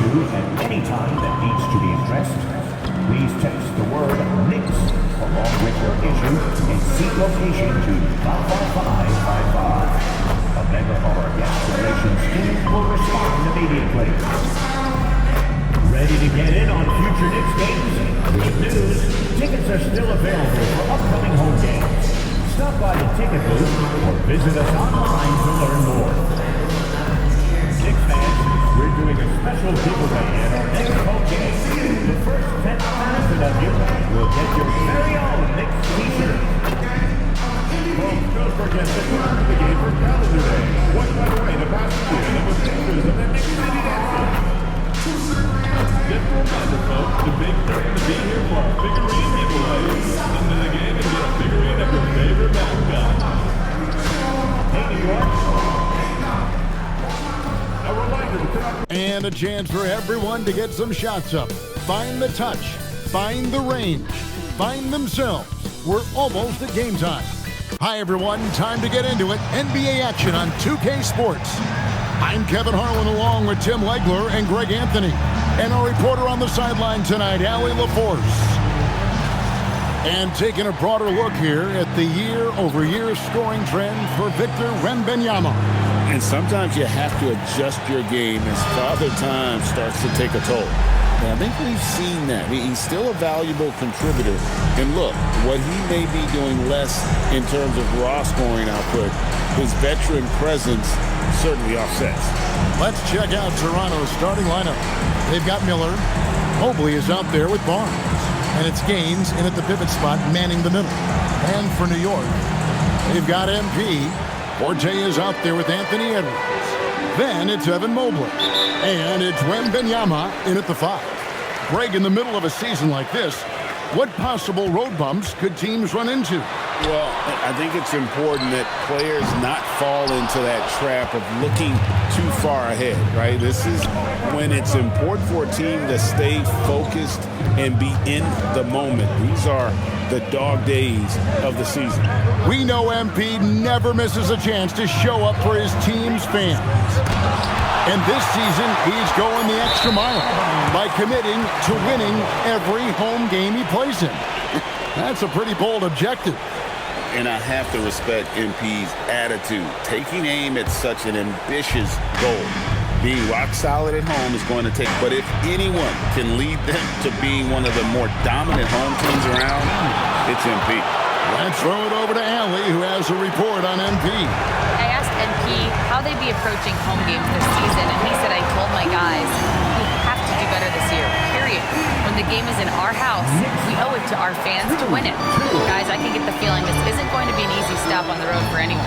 issue at any time that needs to be addressed, please text the word Knicks along with your issue and seat location to 55555. A member of our guest relations team will respond immediately. Ready to get in on future Knicks games? Good news, tickets are still available for upcoming home games. Stop by the ticket booth or visit us online to learn more. Knicks fans, we're doing a special giveaway at our next home game. The first 10,000 of you will get your very own Knicks t-shirt. Well, don't forget that the game for calendar day. What, by the way, the past year that was pictures of the Knicks City dancing. Just a reminder, folks, the big thing to be here for our figurine giveaway. Come to the game and get a figurine of your favorite mascot. Hey, New York. A reminder to come. And a chance for everyone to get some shots up. Find the touch. Find the range. Find themselves. We're almost at game time. Hi, everyone. Time to get into it. NBA action on 2K Sports. I'm Kevin Harlan along with Tim Legler and Greg Anthony. And our reporter on the sideline tonight, Allie LaForce. And taking a broader look here at the year-over-year scoring trend for Victor Wembanyama. And sometimes you have to adjust your game as Father Time starts to take a toll. And I think we've seen that. He's still a valuable contributor. And look, what he may be doing less in terms of raw scoring output, his veteran presence certainly offsets. Let's check out Toronto's starting lineup. They've got Miller. Mobley is out there with Barnes. And it's Gaines in at the pivot spot, manning the middle. And for New York, they've got MP. Forte is out there with Anthony Edwards. Then it's Evan Mobley. And it's Wembanyama in at the 5. Greg, in the middle of a season like this, what possible road bumps could teams run into? Well, I think it's important that players not fall into that trap of looking too far ahead, right? This is when it's important for a team to stay focused and be in the moment. These are the dog days of the season. We know MP never misses a chance to show up for his team's fans. And this season, he's going the extra mile by committing to winning every home game he plays in. That's a pretty bold objective. And I have to respect MP's attitude. Taking aim at such an ambitious goal. Being rock solid at home is going to take, but if anyone can lead them to being one of the more dominant home teams around, it's MP. Let's throw it over to Allie, who has a report on MP. I asked MP how they'd be approaching home games this season, and he said, I told my guys, we have to do better this year, period. When the game is in our house, we owe it to our fans to win it. Guys, I can get the feeling this isn't going to be an easy stop on the road for anyone.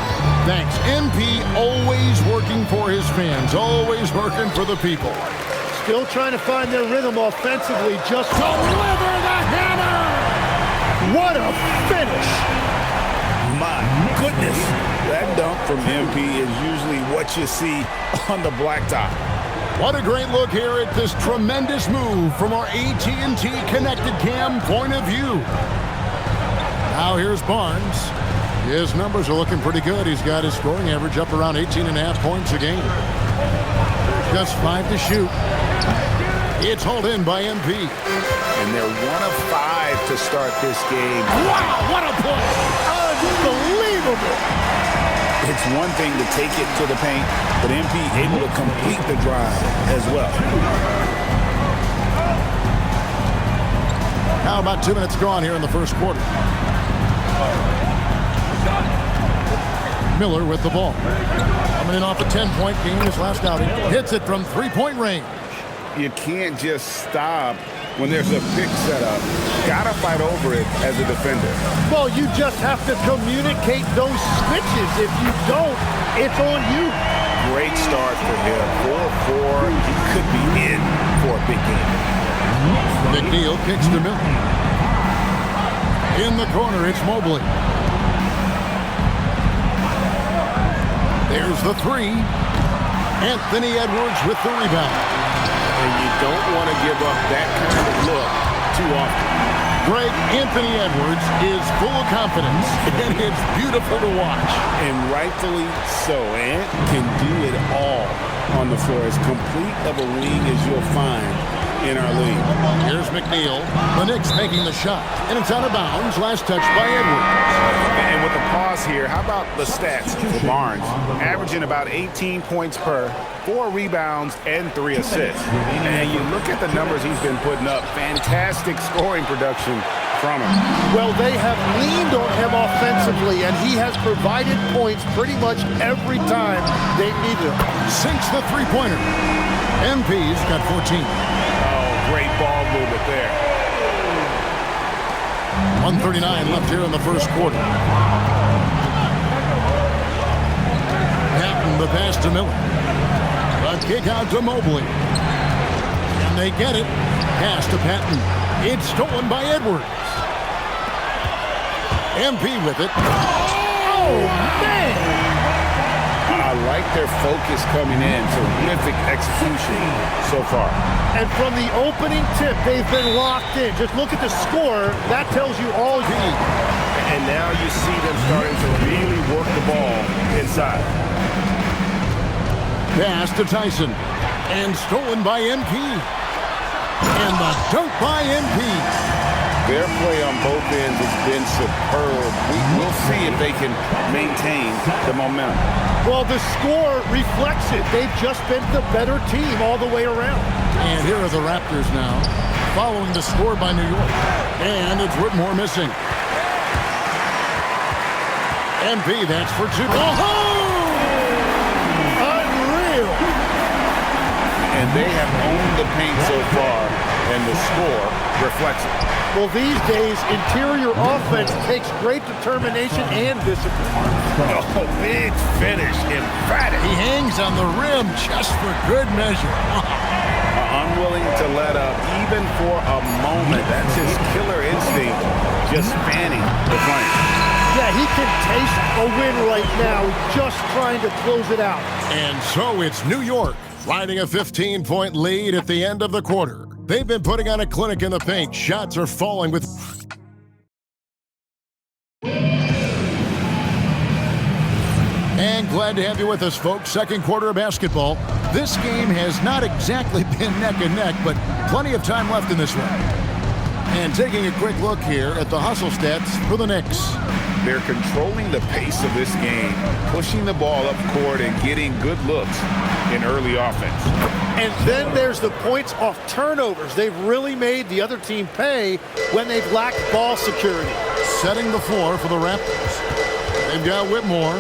Thanks. MP always working for his fans, always working for the people. Still trying to find their rhythm offensively, just deliver the hammer! What a finish! My goodness, that dunk from MP is usually what you see on the blacktop. What a great look here at this tremendous move from our AT&T Connected Cam point of view. Now here's Barnes. His numbers are looking pretty good. He's got his scoring average up around 18.5 points a game. Just 5 to shoot. It's hauled in by MP. And they're 1 of 5 to start this game. Wow, what a play! Unbelievable! It's one thing to take it to the paint, but MP able to complete the drive as well. Now about 2 minutes gone here in the first quarter. Miller with the ball. Coming in off a 10-point game his last outing. Hits it from three-point range. You can't just stop when there's a pick set up. Gotta fight over it as a defender. Well, you just have to communicate those switches. If you don't, it's on you. Great start for him. 4-4. He could be in for a big game. McNeil kicks to Miller. In the corner, it's Mobley. There's the 3. Anthony Edwards with the rebound. And you don't want to give up that kind of look too often. Greg, Anthony Edwards is full of confidence, and it's beautiful to watch. And rightfully so. Ant can do it all on the floor. As complete of a wing as you'll find in our league. Here's McNeil. The Knicks making the shot, and it's out of bounds. Last touch by Edwards. And with the pause here, how about the stats for Barnes? Averaging about 18 points per, 4 rebounds, and 3 assists. And you look at the numbers he's been putting up, fantastic scoring production from him. Well, they have leaned on him offensively, and he has provided points pretty much every time they needed him. Sinks the three-pointer. MP's got 14. Oh, great ball movement there. 1:39 left here in the first quarter. Patton the pass to Miller. A kick out to Mobley. And they get it. Pass to Patton. It's stolen by Edwards. MP with it. Oh, man! I like their focus coming in. Terrific execution so far. And from the opening tip, they've been locked in. Just look at the score. That tells you all you need. And now you see them starting to really work the ball inside. Pass to Tyson. And stolen by MP. And the dunk by MP. Their play on both ends has been superb. We'll see if they can maintain the momentum. Well, the score reflects it. They've just been the better team all the way around. And here are the Raptors now, following the score by New York. And it's Whitmore missing. MP, that's for two. Oh! Unreal! And they have owned the paint so far, and the score reflects it. Well, these days, interior offense takes great determination and discipline. Oh, big finish, emphatic. He hangs on the rim just for good measure. Unwilling to let up even for a moment. That's his killer instinct, just spanning the flank. Yeah, he can taste a win right now, just trying to close it out. And so it's New York, riding a 15-point lead at the end of the quarter. They've been putting on a clinic in the paint. Shots are falling with... And glad to have you with us, folks. Second quarter of basketball. This game has not exactly been neck and neck, but plenty of time left in this one. And taking a quick look here at the hustle stats for the Knicks. They're controlling the pace of this game, pushing the ball up court and getting good looks in early offense. And then there's the points off turnovers. They've really made the other team pay when they've lacked ball security. Setting the floor for the Raptors. They've got Whitmore.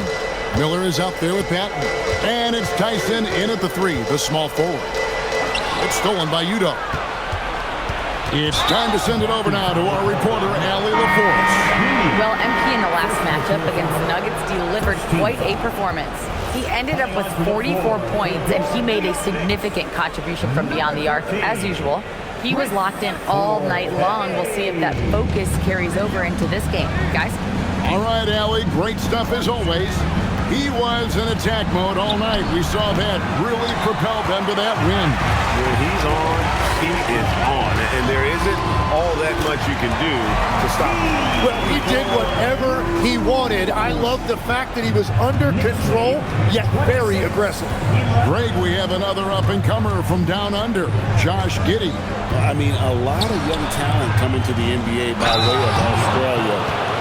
Miller is out there with Patton. And it's Tyson in at the three, the small forward. It's stolen by Udo. It's time to send it over now to our reporter, Allie LaForce. Well, MP in the last matchup against the Nuggets delivered quite a performance. He ended up with 44 points, and he made a significant contribution from beyond the arc, as usual. He was locked in all night long. We'll see if that focus carries over into this game. Guys? All right, Allie, great stuff as always. He was in attack mode all night. We saw that really propelled them to that win. When he's on, he is on. And there isn't all that much you can do to stop him. Well, he did whatever he wanted. I love the fact that he was under control, yet very aggressive. Greg, we have another up-and-comer from down under, Josh Giddey. I mean, a lot of young talent coming to the NBA by way of Australia.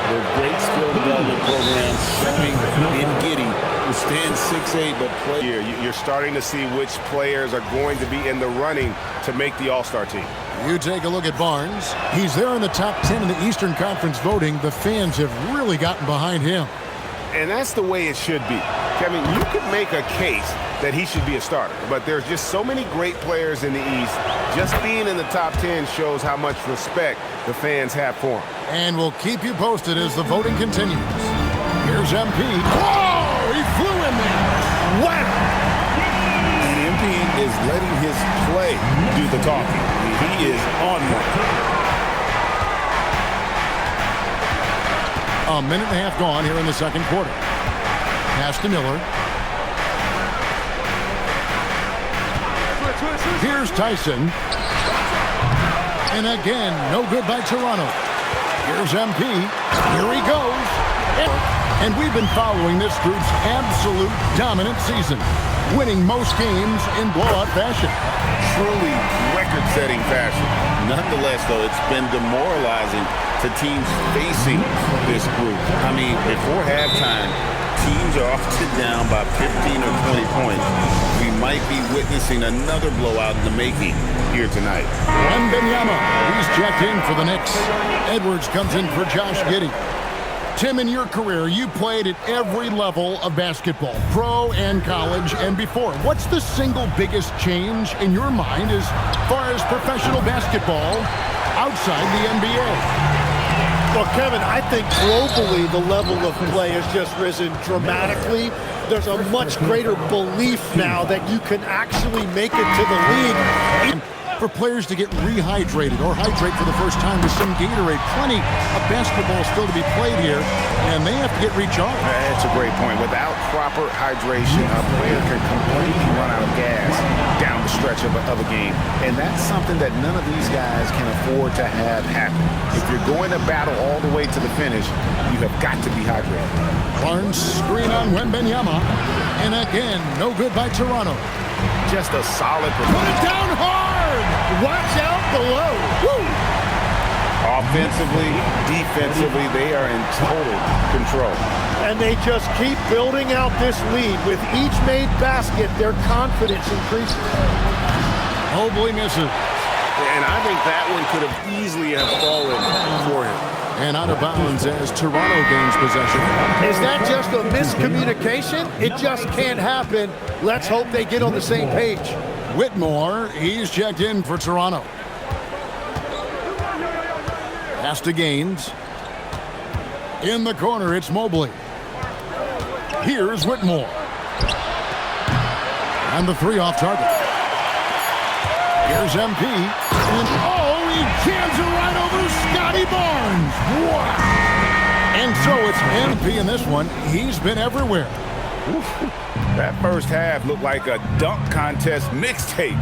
Their great skill development programs showing in Giddey, who stands 6'8", but play. You're starting to see which players are going to be in the running to make the All-Star team. You take a look at Barnes. He's there in the top 10 in the Eastern Conference voting. The fans have really gotten behind him. And that's the way it should be. Kevin, you could make a case that he should be a starter, but there's just so many great players in the East. Just being in the top 10 shows how much respect the fans have for him. And we'll keep you posted as the voting continues. Here's MP. Oh, he flew in there. Wow. And MP is letting his play do the talking. He is on one. A minute and a half gone here in the second quarter. Pass to Miller. Here's Tyson. And again, no good by Toronto. Here's MP. Here he goes. And we've been following this group's absolute dominant season, winning most games in blowout fashion. Truly record-setting fashion. Nonetheless, though, it's been demoralizing to teams facing this group. I mean, before halftime, teams are often down by 15 or 20 points. We might be witnessing another blowout in the making here tonight. Wembanyama, he's checked in for the Knicks. Edwards comes in for Josh Giddey. Tim, in your career, you played at every level of basketball, pro and college and before. What's the single biggest change in your mind as far as professional basketball outside the NBA? Well, Kevin, I think globally the level of play has just risen dramatically. There's a much greater belief now that you can actually make it to the league. For players to get rehydrated or hydrate for the first time with some Gatorade. Plenty of basketball still to be played here, and they have to get recharged. That's a great point. Without proper hydration, a player can completely run out of gas down the stretch of a game. And that's something that none of these guys can afford to have happen. If you're going to battle all the way to the finish, you have got to be hydrated. Barnes screen on Wembanyama. And again, no good by Toronto. Just a solid Put it down hard! Watch out below. Woo! Offensively, defensively, they are in total control. And they just keep building out this lead. With each made basket, their confidence increases. Mobley misses. And I think that one could have easily have fallen for him. And out of bounds as Toronto gains possession. Is that just a miscommunication? It just can't happen. Let's hope they get on the same page. Whitmore, he's checked in for Toronto. Pass to Gaines. In the corner, it's Mobley. Here's Whitmore. And the three off target. Here's MP. And oh, he jams it right over Scotty Barnes. Wow. And so it's MP in this one. He's been everywhere. That first half looked like a dunk contest mixtape.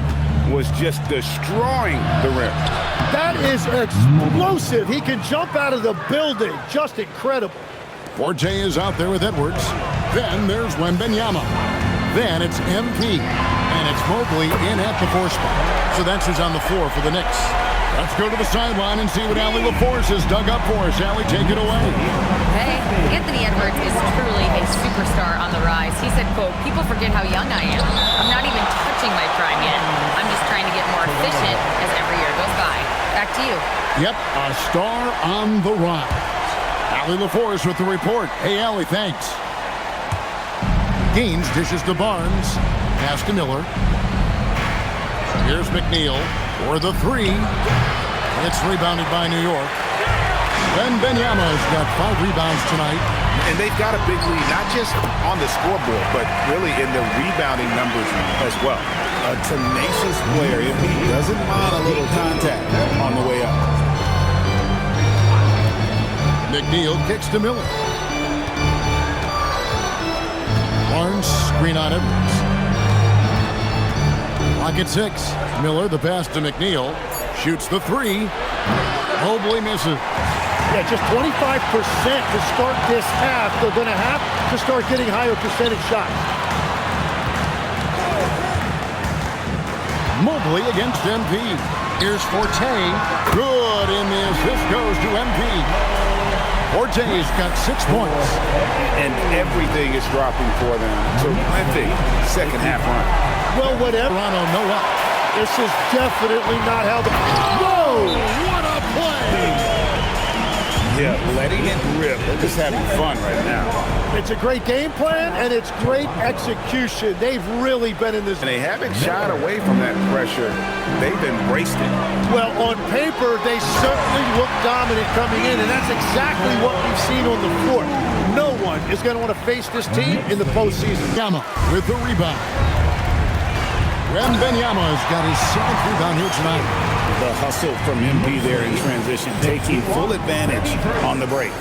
Was just destroying the rim. That is explosive. He can jump out of the building. Just incredible. Forte is out there with Edwards. Then there's Wembanyama. Then it's MP. And it's Mobley in at the 4 spot. So that's who's on the floor for the Knicks. Let's go to the sideline and see what Allie LaForce has dug up for us. Allie, take it away. Hey, Anthony Edwards is truly a superstar on the rise. He said, quote, "People forget how young I am. I'm not even touching my prime yet. I'm just trying to get more efficient as every year goes by." Back to you. Yep, a star on the rise. Allie LaForce with the report. Hey, Allie, thanks. Gaines dishes to Barnes. Pass to Miller. Here's McNeil for the 3. It's rebounded by New York. Wembanyama's got 5 rebounds tonight. And they've got a big lead, not just on the scoreboard, but really in the rebounding numbers as well. A tenacious player, if he doesn't mind a little contact on the way up. McNeil kicks to Miller. Barnes screen on Edwards. Clock at 6. Miller, the pass to McNeil. Shoots the 3. Mobley misses. Yeah, just 25% to start this half. They're going to have to start getting higher percentage shots. Mobley against MP. Here's Forte. Good, and the assist goes to MP. Forte's got 6 points. And everything is dropping for them. Terrific second half run. Well, whatever. Toronto, no up. This is definitely not how the... Whoa! What a play! Yeah, letting it rip. They're just having fun right now. It's a great game plan, and it's great execution. They've really been in this... And they haven't shied away from that pressure. They've embraced it. Well, on paper, they certainly look dominant coming in, and that's exactly what we've seen on the floor. No one is going to want to face this team in the postseason. Yama with the rebound. Wembanyama's got his 7th rebound here tonight. The hustle from MP there in transition, taking full advantage on the break.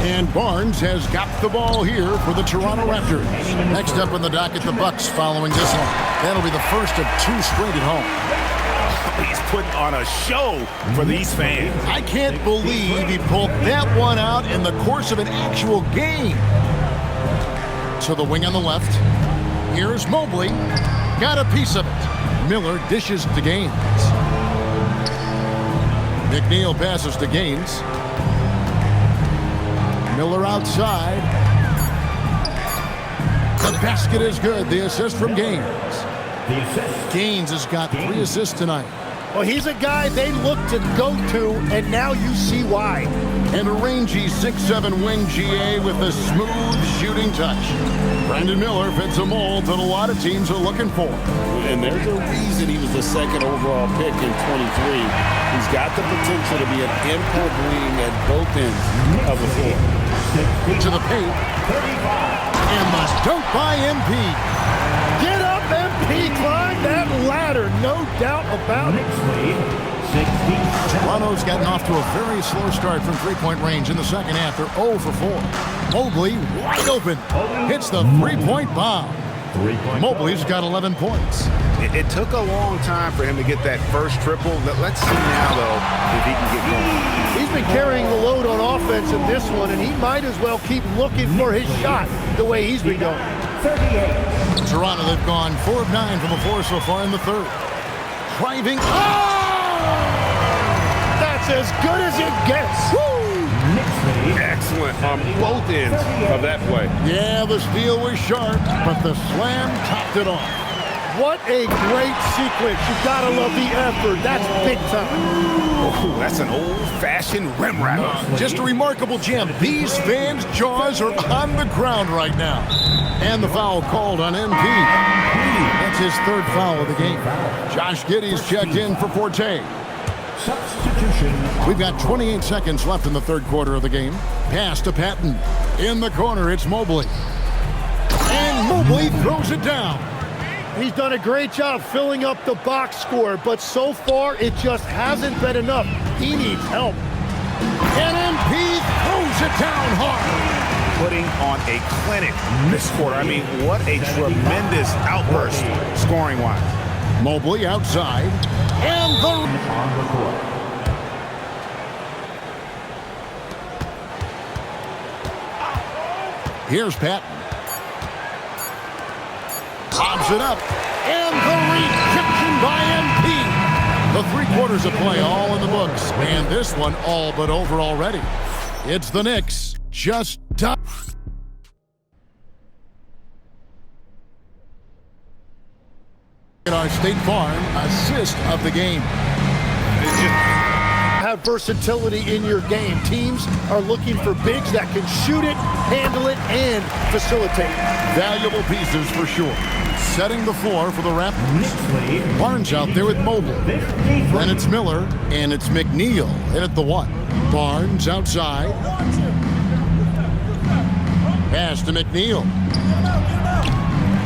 And Barnes has got the ball here for the Toronto Raptors. Next up on the docket, the Bucks following this one. That'll be the first of 2 straight at home. He's putting on a show for these fans. I can't believe he pulled that one out in the course of an actual game. To the wing on the left. Here's Mobley. Got a piece of it. Miller dishes to Gaines. McNeil passes to Gaines. Miller outside. The basket is good. The assist from Gaines. Gaines has got 3 assists tonight. Well, he's a guy they look to go to, and now you see why. And a rangy 6'7" wing GA with a smooth shooting touch. Brandon Miller fits a mold that a lot of teams are looking for. And there's a reason he was the 2nd overall pick in 23. He's got the potential to be an impact wing at both ends of the floor. To the paint. And the dunk by MP. Get up, MP. Climb that ladder. No doubt about it. Toronto's gotten off to a very slow start from three-point range in the second half. They're 0 for 4. Mobley wide open. Hits the three-point bomb. Mobley's got 11 points. It took a long time for him to get that first triple. Let's see now, though, if he can get going. He's been carrying the load on offense in this one, and he might as well keep looking for his shot the way he's been going. Toronto, they've gone 4 of 9 from the floor so far in the third. Driving. Oh! That's as good as it gets. Woo! Excellent on both ends of that play. Yeah, the steal was sharp, but the slam topped it off. What a great sequence. You gotta love the effort. That's big time. Oh, that's an old-fashioned rim wrap. Just a remarkable jam. These fans' jaws are on the ground right now. And the foul called on MP. That's his 3rd foul of the game. Josh Giddey's checked in for Forte. Substitution. We've got 28 seconds left in the third quarter of the game. Pass to Patton. In the corner, it's Mobley. And Mobley throws it down. He's done a great job filling up the box score, but so far it just hasn't been enough. He needs help. And MP throws it down hard. Putting on a clinic this quarter. I mean, what a tremendous outburst scoring-wise. Mobley outside. And On the court. here's Patton. Lobs it up. And the rejection by MP. The 3 quarters of play all in the books. And this one all but over already. It's the Knicks. Just tough. Our State Farm assist of the game. Have versatility in your game. Teams are looking for bigs that can shoot it, handle it, and facilitate. Valuable pieces for sure. Setting the floor for the Raptors. Barnes out there with Mobley. Then it's Miller, and it's McNeil in at the 1. Barnes outside. Pass to McNeil.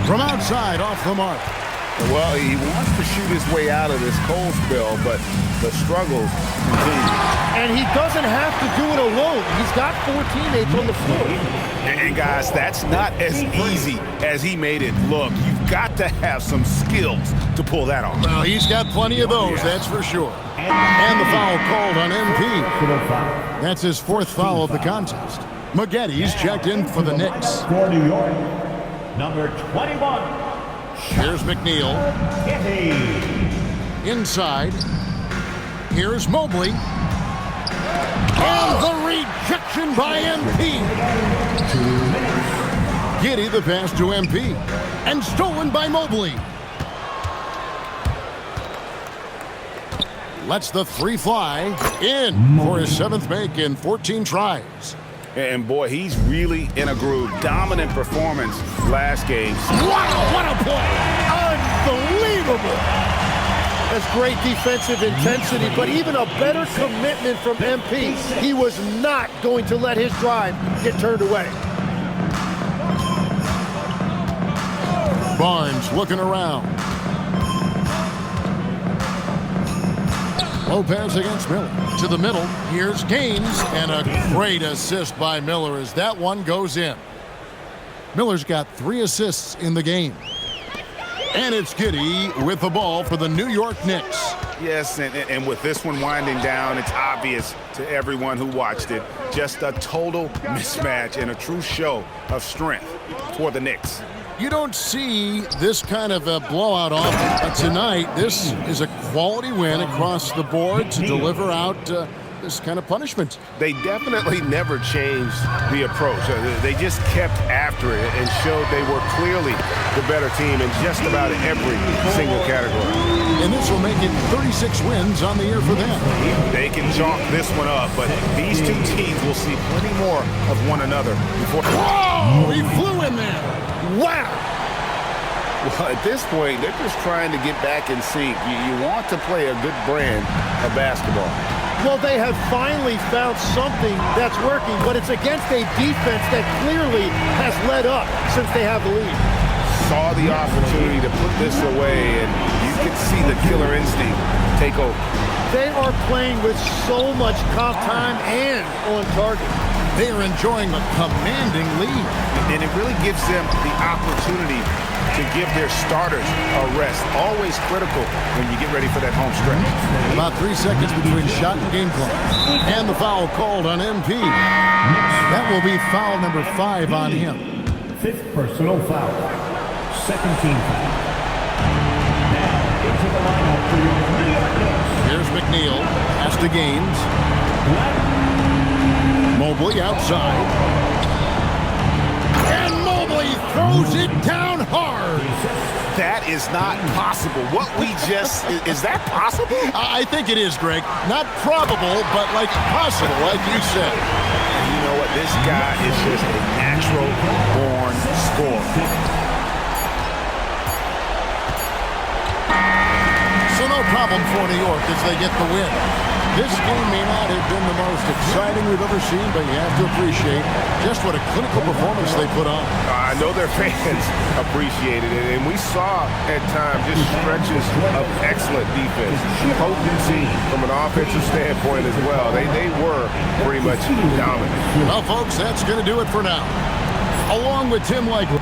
From outside, off the mark. Well, he wants to shoot his way out of this cold spell, but the struggles continue. And he doesn't have to do it alone. He's got 4 teammates on the floor. And guys, that's not as easy as he made it look. You've got to have some skills to pull that off. Well, he's got plenty of those, that's for sure. And the foul called on MP. That's his 4th foul of the contest. Maggetti's checked in for the Knicks. For New York, number 21. Here's McNeil. Inside. Here's Mobley. And the rejection by MP. Giddey the pass to MP. And stolen by Mobley. Lets the 3 fly in for his 7th make in 14 tries. And boy, he's really in a groove. Dominant performance last game. Wow, what a play! Unbelievable! That's great defensive intensity, but even a better commitment from MP. He was not going to let his drive get turned away. Barnes looking around. Lopez against Miller. To the middle. Here's Gaines. And a great assist by Miller as that one goes in. Miller's got 3 assists in the game. And it's Giddey with the ball for the New York Knicks. Yes, and with this one winding down, it's obvious to everyone who watched it. Just a total mismatch and a true show of strength for the Knicks. You don't see this kind of a blowout often, but tonight this is a quality win across the board to deliver out this kind of punishment. They definitely never changed the approach. They just kept after it and showed they were clearly the better team in just about every single category. And this will make it 36 wins on the year for them. They can chalk this one up, but these two teams will see plenty more of one another before. Whoa! He flew in there. Wow! Well, at this point, they're just trying to get back in sync. You want to play a good brand of basketball. Well, they have finally found something that's working, but it's against a defense that clearly has let up since they have the lead. Saw the opportunity to put this away, and you could see the killer instinct take over. They are playing with so much comp time and on target. They are enjoying a commanding lead. And it really gives them the opportunity to give their starters a rest. Always critical when you get ready for that home stretch. About 3 seconds between shot and game clock. And the foul called on MP. That will be foul number 5 on him. 5th personal foul. 2nd team foul. Now into the lineup for your New York Knicks. Here's McNeil. Pass to Gaines. Mobley outside. And Mobley throws it down hard. That is not possible. What we just, is that possible? I think it is, Greg. Not probable, but like possible, like you said. And you know what? This guy is just a natural-born scorer. So no problem for New York as they get the win. This game may not have been the most exciting we've ever seen, but you have to appreciate just what a clinical performance they put on. I know their fans appreciated it, and we saw at times just stretches of excellent defense. Potency from an offensive standpoint as well. They were pretty much dominant. Well, folks, that's going to do it for now. Along with Tim Likely.